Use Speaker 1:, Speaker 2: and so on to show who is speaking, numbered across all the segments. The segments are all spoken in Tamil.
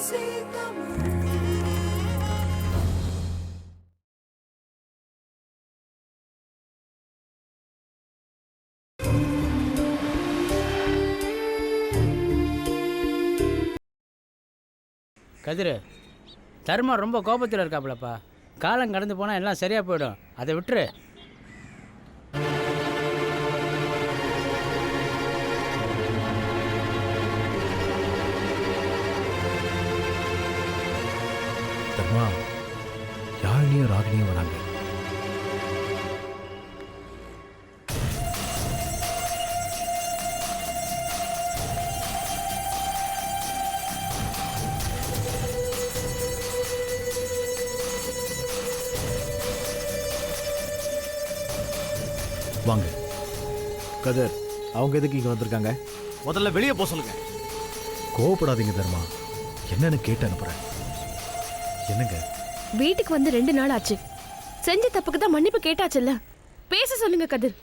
Speaker 1: கதிர், தர்மா ரொம்ப கோபத்தில் இருக்காப்புலப்பா. காலம் கடந்து போனால் எல்லாம் சரியாக போயிடும், அதை விட்டுரு.
Speaker 2: தர்மா, யாழினியும் ராகினியும் வராங்க. வாங்க.
Speaker 3: கதிர், அவங்க எதுக்கு இங்க வந்திருக்காங்க?
Speaker 4: முதல்ல வெளியே போக சொல்லுங்க.
Speaker 2: கோவப்படாதீங்க தர்மா, என்னன்னு கேட்டு அனுப்புறேன். என்னங்க?
Speaker 5: வீட்டுக்கு வந்து 2 நாள் ஆச்சு. செஞ்ச தப்புக்கு தான் மன்னிப்பு கேட்டாச்சுல்ல. பேச சொல்லுங்க கதிர்.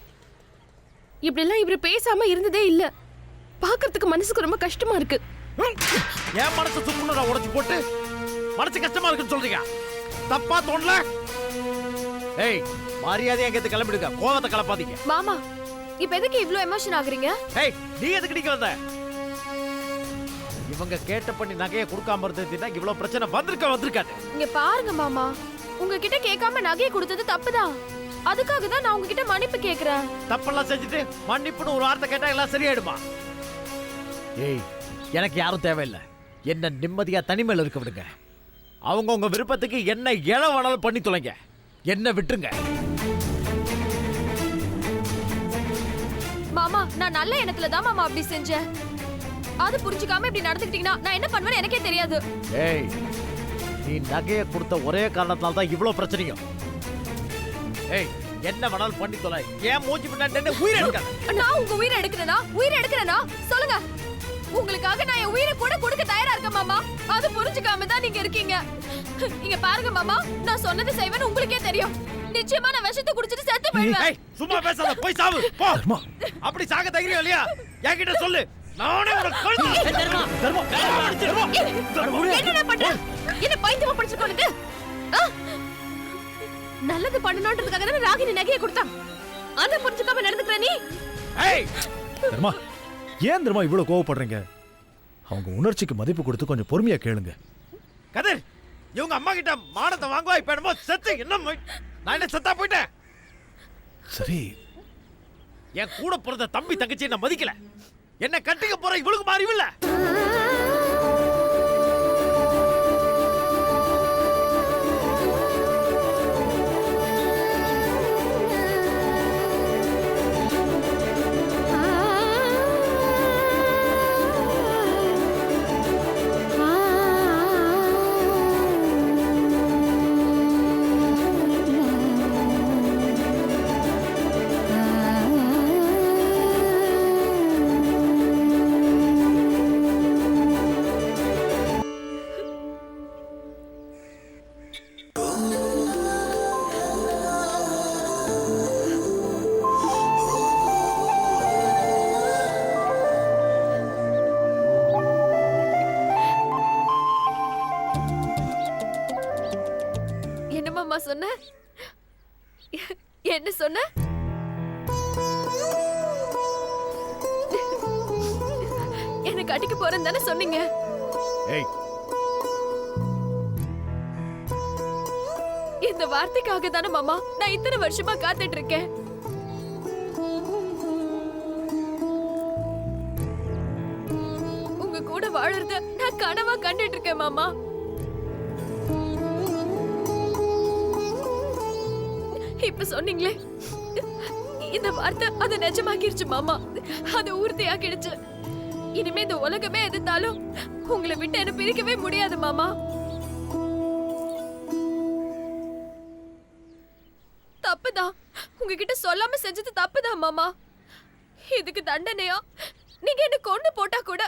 Speaker 5: இப்படிலாம் இவரு பேசாம இருந்ததே இல்ல. பாக்குறதுக்கு மனசுக்கு ரொம்ப கஷ்டமா இருக்கு.
Speaker 4: என் மனசு சும்மா உடைச்சு போட்டு மனசு கஷ்டமா இருக்குன்னு சொல்றீங்க. தப்பா தோணல? ஏய், மரியாதை எங்க கிளம்பிடுங்க, கோவத்தை கலப்பாதீங்க.
Speaker 5: மாமா, இப்ப எதுக்கு இவ்ளோ எமோஷன் ஆகுறீங்க?
Speaker 4: ஏய், நீ எதுக்கு நீங்க வந்த? இவங்க கேட்ட பண்ணி நகையை கொடுக்காம இருந்ததுன்னா இவ்வளவு பிரச்சனை வந்திருக்காது.
Speaker 5: இங்க பாருங்க மாமா, உங்ககிட்ட கேட்காம நகையை கொடுத்தது தப்புதான். அதுக்காக தான் நான் உங்ககிட்ட மன்னிப்பு கேக்குறேன்.
Speaker 4: தப்பெல்லாம் செஞ்சுட்டு மன்னிப்புன்னு ஒரு வார்த்தை கேட்டா எல்லாம் சரியாயிடுமா? ஏய், எனக்கு யாரும் தேவையில்லை. என்ன நிம்மதியா தனிமையில இருக்க விடுங்க. அவங்க உங்க விருப்பத்துக்கு என்ன இளவணல் பண்ணி தொலைங்க, என்ன விட்டுருங்க.
Speaker 5: மாமா, நான் நல்ல எண்ணத்துல தான் மாமா அப்படி செஞ்சேன். அது புரிஞ்சுக்காம இப்படி நடந்துக்கிட்டீங்கன்னா நான் என்ன பண்ணுவேன்னு எனக்கே தெரியாது.
Speaker 4: ஏய், நீ நகையை கொடுத்த ஒரே காரணத்தால தான் இவ்வளவு பிரச்சனையும். ஏய், என்ன வேணாலும் பண்ணி தொலை. ஏன் மூஞ்சி பின்னாடி உயிரை எடுக்க?
Speaker 5: நான் உங்க உயிரை எடுக்கிறேனா சொல்லுங்க. உங்களுக்காக நான் என் உயிரை கூட கொடுக்க தயாரா இருக்கேன் மாமா. அது புரிஞ்சுக்காம தான் நீங்க இருக்கீங்க. இங்க பாருங்க மாமா, நான் சொன்னது செய்வேன்னு உங்களுக்கே தெரியும். நிச்சயமா நான் விஷத்தை குடிச்சிட்டு செத்து போயிடுவேன்.
Speaker 4: ஏய், சும்மா பேசாத, போய் சாவு போ. அப்படி சாக தைரியம் இல்லையா? என்கிட்ட சொல்லு, நானே உனக்கு கொல்லுவேன்.
Speaker 5: என்ன பண்ற? என்ன பைத்தியமா பிடிச்சு கொண்டு? நல்லது பண்ணணும்ன்றதுக்காக தான் ராகினி நகையை கொடுத்தான். அத புரிஞ்சுக்காம நடந்துக்கற நீ?
Speaker 4: ஏய்,
Speaker 2: தர்மா, ஏன் தர்மா இவ்வளவு கோவப்படுறீங்க? அவங்க உணர்ச்சிக்கு மதிப்பு கொடுத்து கொஞ்சம் பொறுமையா கேளுங்க.
Speaker 4: கதிர், இவங்க அம்மா கிட்ட மானத்தை வாங்குவா. இப்ப என்னமோ செத்து என்ன நான் என்ன செத்தா போயிட்டேன்?
Speaker 2: சரி,
Speaker 4: என் கூட பிறந்த தம்பி தங்கச்சி என்ன மதிக்கல. என்ன கட்டிக்க போற இவளுக்கு மாறிவில்ல.
Speaker 5: என்னம்மா சொன்ன? என்ன சொன்ன? என்ன கட்டிக்க போறேன்னு தானே சொன்னீங்க?
Speaker 4: ஏய்,
Speaker 5: இந்த வார்த்தைக்காக தானே மாமா நான் இத்தனை வருஷமா காத்துட்டு இருக்கேன். உங்க கூட வாழறத நான் கனவா கண்டுட்டு இருக்கேன் மாமா. இப்ப சொன்னீங்களே இந்த வார்த்தை அது நிஜமாக்கிருச்சு மாமா. அது உறுதியாக்கிடுச்சு. இனிமே இந்த உலகமே எதிர்த்தாலும் உங்களை விட்டு என்ன பிரிக்கவே முடியாது மாமா. தப்புதான், உங்ககிட்ட சொல்லாம செஞ்சது தப்புதான் மாமா. இதுக்கு தண்டனையா நீங்க என்ன கொண்டு போட்டா கூட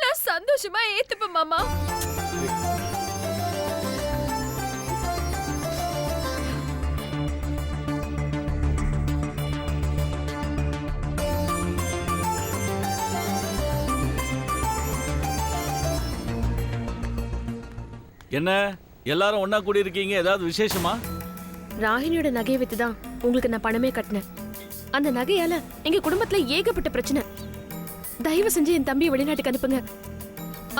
Speaker 5: நான் சந்தோஷமா ஏத்துப்பேன் மாமா.
Speaker 6: என்ன எல்லாரும் ஒண்ணா கூடி இருக்கீங்க? ஏதாவது விசேஷமா?
Speaker 7: ராகினியோட நகையை வித்து தான் உங்களுக்கு நான் பணமே கட்டினேன். அந்த நகையால எங்க குடும்பத்துல ஏகப்பட்ட பிரச்சனை. தயவு செஞ்சு என் தம்பியை வெளிநாட்டுக்கு அனுப்புங்க.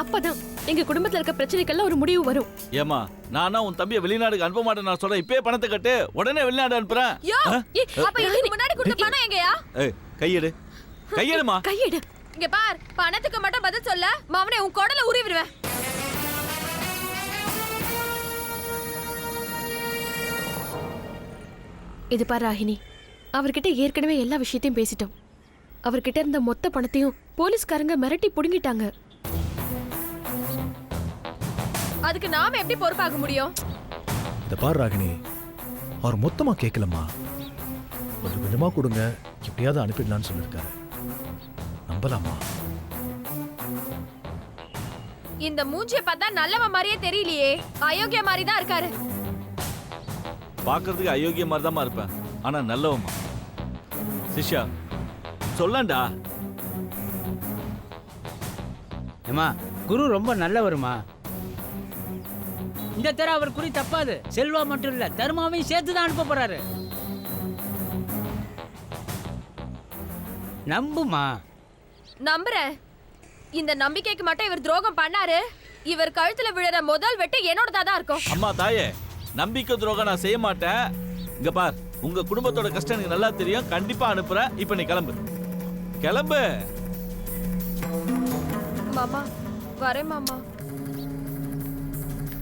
Speaker 7: அப்பதான் எங்க குடும்பத்துல இருக்க பிரச்சனைக்கெல்லாம் ஒரு முடிவு வரும்.
Speaker 6: ஏமா நானா உன் தம்பியை வெளிநாடுக்கு அனுப்ப மாட்டேன் நான் சொல்றேன். இப்பயே பணத்தை கட்டு, உடனே வெளிநாடு அனுப்புறேன்.
Speaker 5: யோ அப்ப இதுக்கு முன்னாடி கொடுத்த பணம் எங்கயா?
Speaker 6: ஏய் கையெடு, கையெடுமா.
Speaker 7: கையெடு.
Speaker 5: இங்க பார், பணத்துக்கு மட்டும் பதில் சொல்ல மாமனே உன் குடல உருவி விடுவேன்.
Speaker 7: இது பார் ராகினி, அவர்கிட்ட ஏற்கனவே எல்லா விஷயத்தையும் பேசிட்டோம். அவர்கிட்ட இருந்த மொத்த பணத்தையும் போலீஸ்காரங்க மிரட்டி புடுங்கிட்டாங்க.
Speaker 5: அதுக்கு நாம எப்படி பொறுப்பாக முடியும்?
Speaker 2: இந்த பார் ராகினி, அவர் மொத்தமா கேட்கலம்மா, கொஞ்சம் கொஞ்சமா கொடுங்க, எப்படியாவது அனுப்பிடலான்னு சொல்லியிருக்காரு. நம்பலாமா?
Speaker 5: இந்த மூஞ்சிய பார்த்தா நல்லவ மாதிரியே தெரியலையே, அயோக்கிய மாதிரி தான் இருக்காரு.
Speaker 6: பாக்குறதுக்கு அயோக்கிய மாதிரி தான் இருப்பேன், ஆனா நல்லவமா. சிஷ்யா சொல்லண்டா.
Speaker 1: ஏமா குரு ரொம்ப நல்லவருமா. இந்த தர அவர் குறி தப்பாது. செல்வா மட்டும் இல்ல, தர்மாவையும் சேர்த்து தான் அனுப்ப போறாரு. நம்புமா.
Speaker 5: நம்புறேன். இந்த நம்பிக்கைக்கு மட்டும் இவர் துரோகம் பண்ணாரு, இவர் கழுத்துல விழுற முதல் வெட்டு என்னோடதா தான் இருக்கும்.
Speaker 6: அம்மா தாயே, நம்பிக்கை துரோகம் நான் செய்ய மாட்டேன். இங்க பார், உங்க குடும்பத்தோட கஷ்டம் எனக்கு நல்லா தெரியும். கண்டிப்பா அனுப்புறேன். இப்ப நீ கிளம்பு, கிளம்பு.
Speaker 5: மாமா வரேன். மாமா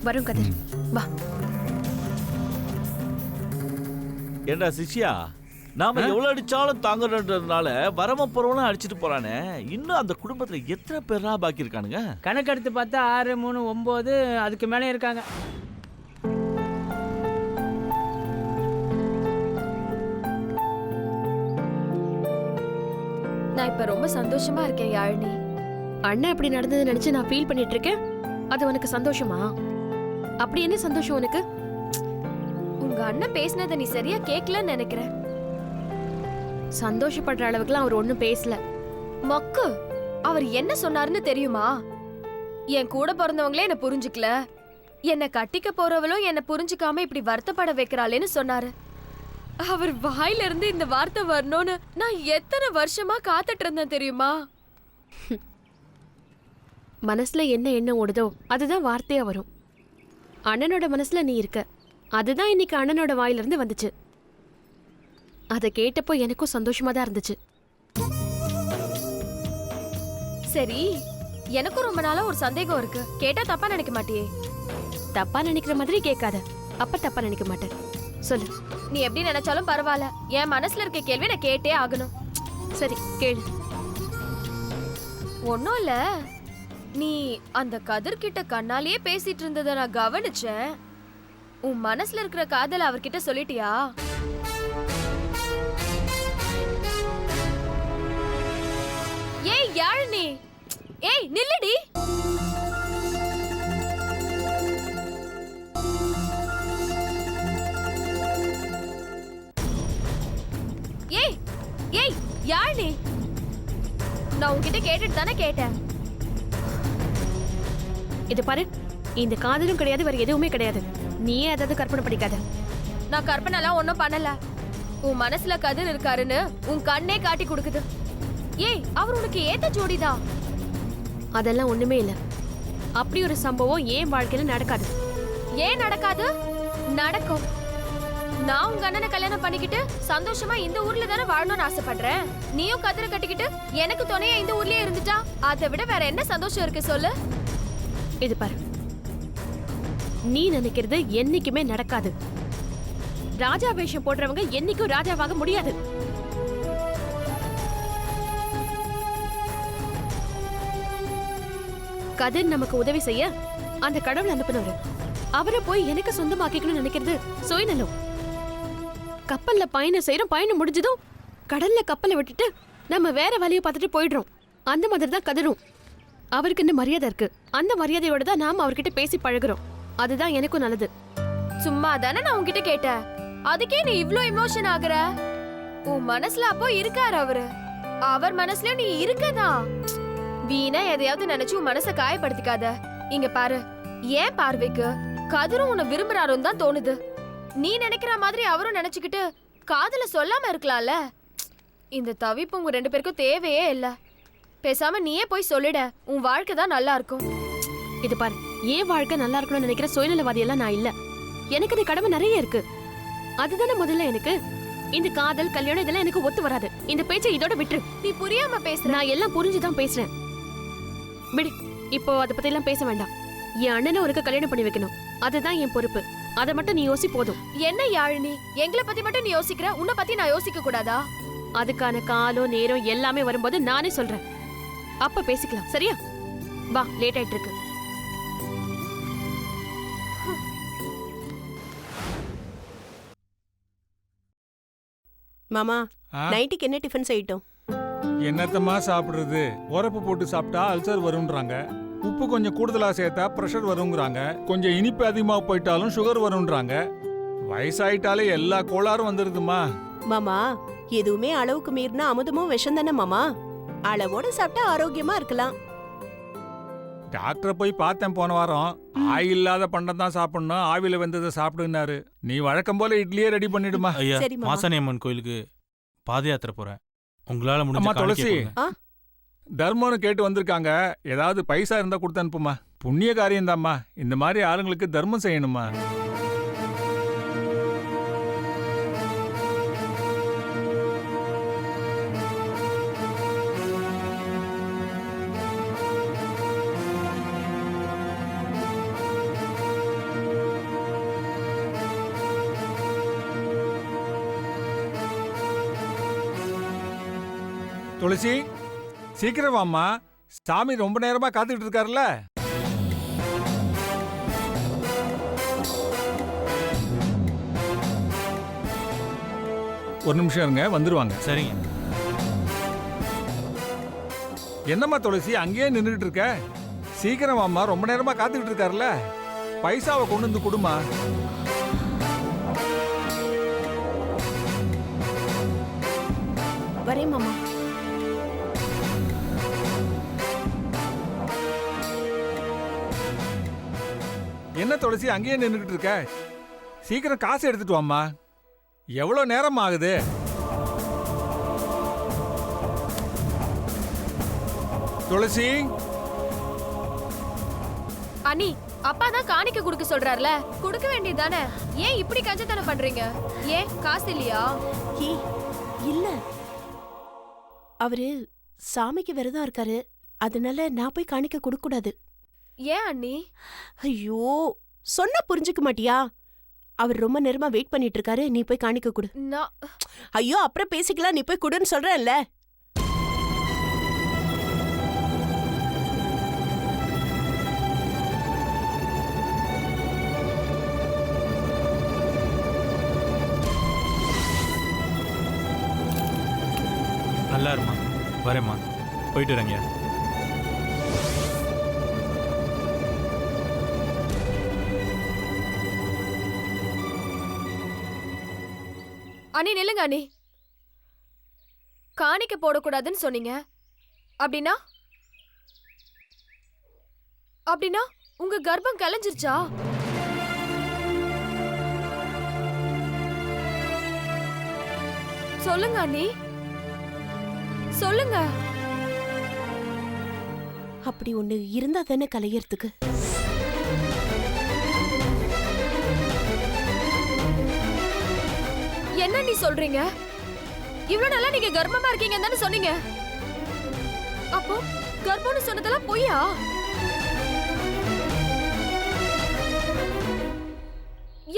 Speaker 7: வரும் கதிர், வா.
Speaker 6: ஏண்டா சிஷ்யா, நாம எவ்வளவு அடிச்சாலும் தாங்கறதுனால வரம போறவனும் அடிச்சிட்டு போறானே. இன்னும் அந்த குடும்பத்துல எத்தனை பேரா பாக்கி இருக்கானுங்க?
Speaker 1: கணக்கெடுத்து பார்த்தா 6, 3, 9 அதுக்கு மேலே இருக்காங்க.
Speaker 5: நான் இப்ப ரொம்ப சந்தோஷமா இருக்கேன் யாழினி.
Speaker 7: அண்ணன் அப்படி நடந்தது நினைச்சு நான் ஃபீல் பண்ணிட்டு இருக்கேன். அது உனக்கு சந்தோஷமா? அப்படி என்ன சந்தோஷம் உனக்கு?
Speaker 5: உங்க அண்ணன் பேசினதை நீ சரியா கேட்கலன்னு நினைக்கிறேன்.
Speaker 7: சந்தோஷப்படுற அளவுக்குலாம் அவர் ஒன்றும் பேசல.
Speaker 5: மக்கு, அவர் என்ன சொன்னாருன்னு தெரியுமா? என் கூட பிறந்தவங்களே என்ன புரிஞ்சுக்கல, என்ன கட்டிக்க போறவளும் என்ன புரிஞ்சுக்காம இப்படி வருத்தப்பட வைக்கிறாளேன்னு சொன்னாரு. அவர் வாயில இருந்து இந்த வார்த்தை வரணும்னு நான் எத்தனை வருஷமா காத்துட்டு இருந்தேன் தெரியுமா?
Speaker 7: மனசுல என்ன எண்ணம் ஓடுதோ அதுதான் வார்த்தையா வரும். அண்ணனோட மனசுல நீ இருக்க, அதுதான் இன்னைக்கு அண்ணனோட வாயிலிருந்து வந்துச்சு. அதை கேட்டப்போ எனக்கும் சந்தோஷமா தான் இருந்துச்சு.
Speaker 5: சரி, எனக்கும் ரொம்ப நாளா ஒரு சந்தேகம் இருக்கு. கேட்டா தப்பா நினைக்க மாட்டியே?
Speaker 7: தப்பா நினைக்கிற மாதிரி கேட்காத, அப்ப தப்பா நினைக்க மாட்டேன். சொல்லு.
Speaker 5: நீ எப்படி நினைச்சாலும் பரவாயில்ல, என் மனசுல இருக்க கேள்வி நான் கேட்டே ஆகணும்.
Speaker 7: சரி கேளு.
Speaker 5: ஒன்னும் இல்ல, நீ அந்த கதிர்கிட்ட கண்ணாலேயே பேசிட்டு இருந்ததை நான் கவனிச்சேன். உன் மனசுல இருக்கிற காதல் அவர்கிட்ட சொல்லிட்டியா? ஏய் யாழினி, ஏய் நில்லுடி. ஏய் ஏய் யாழினி, நான் உன்கிட்ட கேட்டுட்டு தானே கேட்டேன்.
Speaker 7: இது பாரு, இந்த காதலும் கிடையாது, வேற எதுவுமே கிடையாது. நீயே அதாவது கற்பனை பண்ணிக்காத.
Speaker 5: நான் கற்பனைலாம் ஒன்னும் பண்ணல. உன் மனசுல கதிர் இருக்காருன்னு உன் கண்ணே காட்டி கொடுக்குது. ஏய், அவர் உனக்கு ஏத்த ஜோடிதான்.
Speaker 7: அதெல்லாம் ஒண்ணுமே இல்ல. அப்படி ஒரு சம்பவம் ஏன் வாழ்க்கையில நடக்காது.
Speaker 5: ஏன் நடக்காது? நடக்கும். நான் உங்க அண்ணனை கல்யாணம் பண்ணிக்கிட்டு சந்தோஷமா இந்த ஊர்ல தானே வாழணும்னு ஆசைப்படுறேன். நீயும் கதிரை கட்டிக்கிட்டு எனக்கு துணையா இந்த ஊர்லயே இருந்துட்டா அதை விட வேற என்ன சந்தோஷம் இருக்கு சொல்லு?
Speaker 7: இது பாரு, நீ நினைக்கிறது என்னைக்குமே நடக்காது. ராஜா வேஷம் போடுறவங்க என்னைக்கும் ராஜாவாக முடியாது. கதிர் நமக்கு உதவி செய்ய அந்த கடவுள் அனுப்பினவரு. அவரை போய் எனக்கு சொந்தமாக்கிக்கணும்னு நினைக்கிறது சுயநலம். கப்பல்ல பயணம் செய்யறோம், பயணம் முடிஞ்சதும் கடல்ல கப்பலை விட்டுட்டு நம்ம வேற வழியை பார்த்துட்டு போயிடுறோம். அந்த மாதிரி தான் கதிரும். அவருக்கு இன்னும் மரியாதை இருக்கு. அந்த மரியாதையோட தான் நாம அவர்கிட்ட பேசி பழகுறோம். அதுதான் எனக்கும் நல்லது.
Speaker 5: சும்மா தானே நான் உன்கிட்ட கேட்டேன். அதுக்கே நீ இவ்ளோ எமோஷன் ஆகுற? உன் மனசுல அப்போ இருக்காரு அவரு, அவர் மனசுல நீ இருக்கதா. வீணா எதையாவது நினைச்சு உன் மனசை காயப்படுத்திக்காத. இங்க பாரு, ஏன் பார்வைக்கு கதிரும் உன்னை விரும்புறாருன்னு தான் தோணுது. நீ நினைக்கிற மாதிரி அவரும் நினைச்சுக்கிட்டு காதல சொல்லாம இருக்கலாம்ல. இந்த தவிப்பு உங்க 2 பேருக்கும் தேவையே இல்ல. பேசாம நீயே போய் சொல்லிட, உன் வாழ்க்கை தான் நல்லா இருக்கும்.
Speaker 7: இது பாரு, ஏன் வாழ்க்கை நல்லா இருக்கணும்னு நினைக்கிற சுயநலவாதி எல்லாம் நான் இல்ல. எனக்கு அது கடமை நிறைய இருக்கு. அதுதானே முதல்ல எனக்கு. இந்த காதல் கல்யாணம் இதெல்லாம் எனக்கு ஒத்து வராது. இந்த பேச்சை இதோட விட்டுரு.
Speaker 5: நீ புரியாம பேசுற.
Speaker 7: நான் எல்லாம் புரிஞ்சுதான் பேசுறேன். விடு, இப்போ அதை பத்தி எல்லாம் பேச வேண்டாம். என் அண்ணனை ஒருக்க கல்யாணம் பண்ணி வைக்கணும், அதுதான் என் பொறுப்பு. அதை மட்டும் நீ யோசி போதும்.
Speaker 5: என்ன யாழினி, எங்களை பத்தி மட்டும் நீ யோசிக்கிற, உன்னை பத்தி நான் யோசிக்க கூடாதா?
Speaker 7: அதுக்கான காலம் நேரம் எல்லாமே வரும்போது நானே சொல்றேன், அப்ப பேசிக்கலாம். சரியா? வா, லேட் ஆயிட்டு இருக்கு.
Speaker 8: மாமா, நைட்டுக்கு என்ன டிஃபன் செய்யட்டும்?
Speaker 9: என்னத்தம்மா சாப்பிடுறது? உரப்பு போட்டு சாப்பிட்டா அல்சர் வரும்ன்றாங்க. உப்பு கொஞ்சம் கூடுதலா சேர்த்தா பிரஷர் வருங்கிறாங்க. கொஞ்சம் இனிப்பு அதிகமா போயிட்டாலும் சுகர் வரும்ன்றாங்க. வயசாயிட்டாலே எல்லா கோளாறும் வந்துருதுமா.
Speaker 8: மாமா, எதுவுமே அளவுக்கு மீறினா அமுதமும் விஷம் தானே மாமா. அளவோட சாப்பிட்டா ஆரோக்கியமா இருக்கலாம்.
Speaker 9: டாக்டரை போய் பார்த்தேன் போன வாரம். ஆயில் இல்லாத பண்டம் தான் சாப்பிடணும், ஆவில வெந்ததை சாப்பிடுனாரு. நீ வழக்கம் போல இட்லியே ரெடி பண்ணிடுமா.
Speaker 10: ஐயா,
Speaker 8: சரி மாமா.
Speaker 10: மாசாணியம்மன் கோயிலுக்கு பாத யாத்திரை போறேன். உங்களால
Speaker 9: அம்மா
Speaker 10: முடிஞ்ச
Speaker 9: துளசி,
Speaker 10: காணிக்கை கொடுங்க.
Speaker 9: தர்மம்னு கேட்டு வந்திருக்காங்க. ஏதாவது பைசா இருந்தா கொடுத்து அனுப்புமா. புண்ணிய காரியம் தாம்மா. இந்த மாதிரி ஆளுங்களுக்கு தர்மம் செய்யணுமா. துளசி, சீக்கிரம் வாம்மா. சாமி ரொம்ப நேரமா காத்துக்கிட்டு இருக்காருல்ல. ஒரு நிமிஷம் இருங்க, வந்துருவாங்க.
Speaker 10: சரிங்க.
Speaker 9: என்னம்மா துளசி, அங்கேயே நின்றுட்டு இருக்க? சீக்கிரம் வாம்மா, ரொம்ப நேரமா காத்துக்கிட்டு இருக்காருல்ல. பைசாவை கொண்டு வந்து கொடுமா.
Speaker 8: வரேன் மாமா.
Speaker 9: என்ன துளசி, அங்கேயே நின்றுட்டு இருக்க? சீக்கிரம் காசு எடுத்துட்டு வாம்மா. எவ்வளவு நேரம் ஆகுது? துளசி,
Speaker 5: அண்ணி, அப்பா தான் காணிக்க கொடுக்க சொல்றாருல, கொடுக்க வேண்டியதானே. ஏன் இப்படி கஞ்சத்தனம் பண்றீங்க? ஏன் காசு இல்லையா?
Speaker 8: ஏய், இல்ல, அவரு சாமிக்கு விரதம் இருக்காரு. அதனால நான் போய் காணிக்க கொடுக்க கூடாது.
Speaker 5: ஏன் அண்ணி?
Speaker 8: ஐயோ, சொன்னா புரிஞ்சுக்க மாட்டியா? அவர் ரொம்ப நேரமா வெயிட் பண்ணிட்டு இருக்காரு. நீ போய் காணிக்க கொடு.
Speaker 5: நான்
Speaker 8: ஐயோ, அப்புறம் பேசிக்கலாம். நீ போய் கொடுன்னு சொல்றேன்ல.
Speaker 10: நல்லா இருமா. வரேம்மா, போயிட்டு வரேங்க.
Speaker 5: அண்ணி நில்லுங்க அண்ணி. காணிக்க போடக்கூடாதுன்னு சொன்னீங்க. அப்படின்னா அப்படின்னா உங்க கர்ப்பம் கலைஞ்சிருச்சா? சொல்லுங்க அண்ணி, சொல்லுங்க.
Speaker 8: அப்படி ஒண்ணு இருந்தா தானே கலையறதுக்கு.
Speaker 5: என்ன நீ சொல்றீங்க? இவ்வளவு நாளா நீங்க கர்ப்பமா இருக்கீங்கன்னு தானே சொன்னீங்க. அப்போ கர்ப்பம்னு சொன்னதெல்லாம் பொய்யா?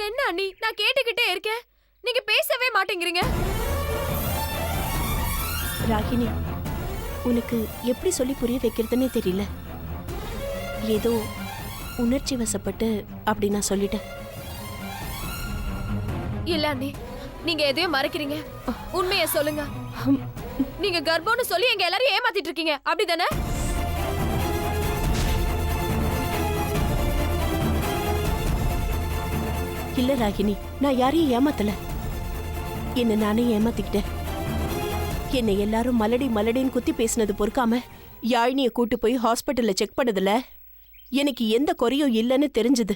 Speaker 5: என்ன அண்ணி, நான் கேட்டுக்கிட்டே இருக்கேன், நீங்க பேசவே மாட்டேங்கிறீங்க.
Speaker 8: ராகினி, உனக்கு எப்படி சொல்லி புரிய வைக்கிறதுன்னே தெரியல. ஏதோ உணர்ச்சி வசப்பட்டு அப்படி நான் சொல்லிட்டேன்.
Speaker 5: இல்ல அண்ணி, நீங்க எதையும் மறைக்கிறீங்க. உண்மையை சொல்லுங்க. நீங்க கர்ப்பம்னு சொல்லி எங்க எல்லாரையும் ஏமாத்திட்டு இருக்கீங்க, அப்படிதானே?
Speaker 8: இல்ல ராகினி, நான் யாரையும் ஏமாத்தல. என்ன நானே ஏமாத்திக்கிட்டேன். என்னை எல்லாரும் மலடி மலடின்னு குத்தி பேசினது பொறுக்காம யாழினிய கூட்டு போய் ஹாஸ்பிட்டல்ல செக் பண்ணதுல எனக்கு எந்த குறையும் இல்லைன்னு தெரிஞ்சது.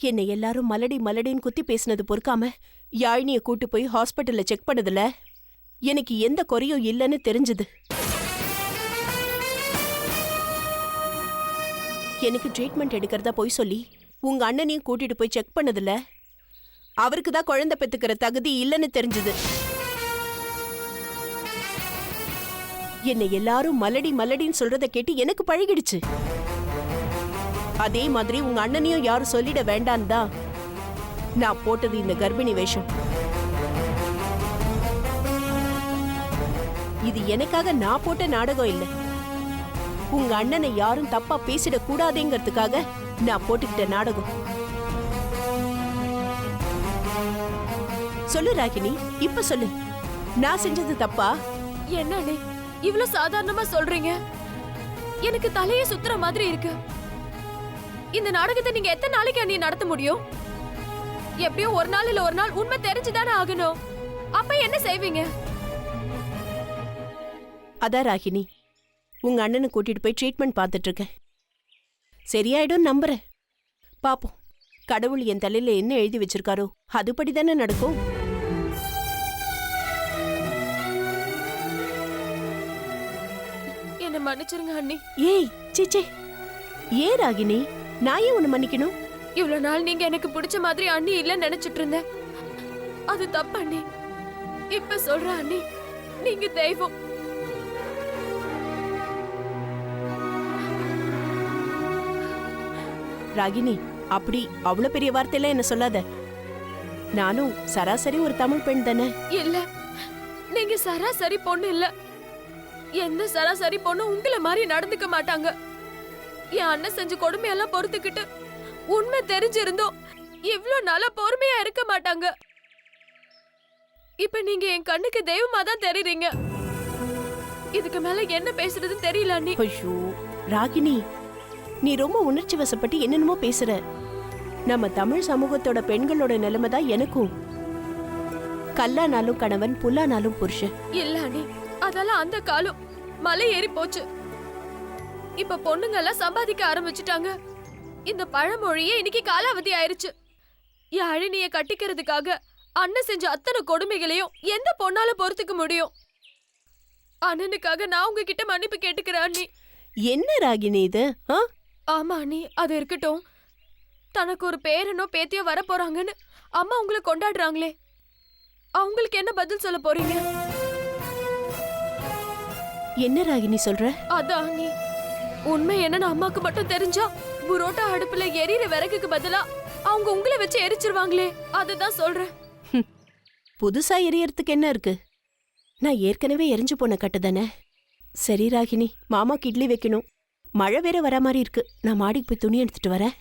Speaker 8: என்னை எல்லாரும் மலடி மலடின்னு குத்தி பேசினது பொறுக்காம யாழினிய கூட்டு போய் ஹாஸ்பிட்டல்ல செக் பண்ணதுல எனக்கு எந்த குறையும் இல்லைன்னு தெரிஞ்சது. எனக்கு ட்ரீட்மெண்ட் எடுக்கிறதா போய் சொல்லி உங்க அண்ணனையும் கூட்டிட்டு போய் செக் பண்ணதுல அவருக்கு தான் குழந்தை பெத்துக்கிற தகுதி இல்லைன்னு தெரிஞ்சது. என்னை எல்லாரும் மலடி மலடின்னு சொல்றத கேட்டு எனக்கு பழகிடுச்சு. அதே மாதிரி உங்க அண்ணனையும் யாரும் சொல்லிட வேண்டான்னு தான் நான் போட்டது இந்த கர்ப்பிணி வேஷம். இது எனக்காக நான் போட்ட நாடகம் இல்ல. உங்க அண்ணனை யாரும் தப்பா பேசிட கூடாதுங்கிறதுக்காக நான் போட்டுக்கிட்ட நாடகம். சொல்லு ராகினி, இப்ப சொல்லு, நான் செஞ்சது தப்பா?
Speaker 5: என்ன அண்ணே இவ்வளவு சாதாரணமா சொல்றீங்க? எனக்கு தலையே சுத்துற மாதிரி இருக்கு. இந்த நாடகத்தை நீங்க எத்தனை நாளைக்கு அண்ணி நடத்த முடியும்? எப்படியும் ஒரு நாள் இல்ல ஒரு நாள் உண்மை தெரிஞ்சுதானே ஆகணும். அப்ப என்ன செய்வீங்க?
Speaker 8: அதான் ராகினி, உங்க அண்ணனை கூட்டிட்டு போய் ட்ரீட்மெண்ட் பார்த்துட்டு இருக்கேன். சரியாயிடும் நம்புறேன். பாப்போம், கடவுள் என் தலையில என்ன எழுதி வச்சிருக்காரோ அதுபடி தானே நடக்கும்.
Speaker 5: என்ன மன்னிச்சிருங்க அண்ணி.
Speaker 8: ஏய் சீச்சே, ஏன் ராகினி, நான் ஏன் உன்னை மன்னிக்கணும்?
Speaker 5: இவ்வளவு நாள் நீங்க எனக்கு பிடிச்ச மாதிரி அண்ணி இல்லன்னு நினைச்சிட்டு இருந்தேன். அது தப்பு அண்ணி. இப்ப சொல்ற அண்ணி, நீங்க தெய்வம்.
Speaker 8: ராகினி, அப்படி அவ்வளவு பெரிய வார்த்தையில என்ன சொல்லாத. நானும் சராசரி ஒரு தமிழ் பெண் தானே.
Speaker 5: இல்ல, நீங்க சராசரி பொண்ணு இல்ல. எந்த சராசரி பொண்ணும் உங்களை மாதிரி நடந்துக்க மாட்டாங்க. என் அண்ணன் செஞ்ச கொடுமையெல்லாம் பொறுத்துக்கிட்டு உண்மை தெரிஞ்சிருந்தோம் இவ்ளோ நாளா பொறுமையா இருக்க மாட்டாங்க. இப்ப நீங்க என் கண்ணுக்கு தெய்வமா தான் தெரியுறீங்க. இதுக்கு மேல என்ன பேசுறதுன்னு தெரியல அண்ணி.
Speaker 8: ஐயோ ராகினி, நீ ரொம்ப உணர்ச்சி வசப்பட்டு என்னென்னமோ பேசுற. நம்ம தமிழ் சமூகத்தோட பெண்களோட நிலைமை தான் எனக்கும். கல்லானாலும் கணவன், புல்லானாலும் புருஷன்.
Speaker 5: இல்ல அண்ணி, அதெல்லாம் அந்த காலம் மலை ஏறி போச்சு. இப்ப பொண்ணுங்க எல்லாம் சம்பாதிக்க ஆரம்பிச்சுட்டாங்க. இந்த பழமொழியே இன்னைக்கு காலாவதி ஆயிருச்சு. யாழினிய கட்டிக்கிறதுக்காக அண்ணன் செஞ்ச அத்தனை கொடுமைகளையும் எந்த பொண்ணால பொறுத்துக்க முடியும்? அண்ணனுக்காக நான் உங்ககிட்ட மன்னிப்பு கேட்டுக்கிறேன் அண்ணி.
Speaker 8: என்ன ராகினி இது?
Speaker 5: ஆமா அண்ணி, அது இருக்கட்டும். தனக்கு ஒரு பேரனோ பேத்தியோ வர போறாங்கன்னு அம்மா உங்களை கொண்டாடுறாங்களே, அவங்களுக்கு என்ன பதில் சொல்ல போறீங்க?
Speaker 8: என்ன ராகினி சொல்ற?
Speaker 5: அதான் அண்ணி, உண்மை என்னன்னு அம்மாக்கு மட்டும் தெரிஞ்சா புரோட்டா அடுப்புல எரியிற விறகுக்கு பதிலா அவங்க உங்களை வச்சு எரிச்சிருவாங்களே, அதுதான் சொல்றேன்.
Speaker 8: புதுசா எரியறதுக்கு என்ன இருக்கு? நான் ஏற்கனவே எரிஞ்சு போன கட்டு தானே. சரி ராகினி, மாமாக்கு இட்லி வைக்கணும். மழை வேற வர மாதிரி இருக்கு. நான் மாடிக்கு போய் துணி எடுத்துட்டு வரேன்.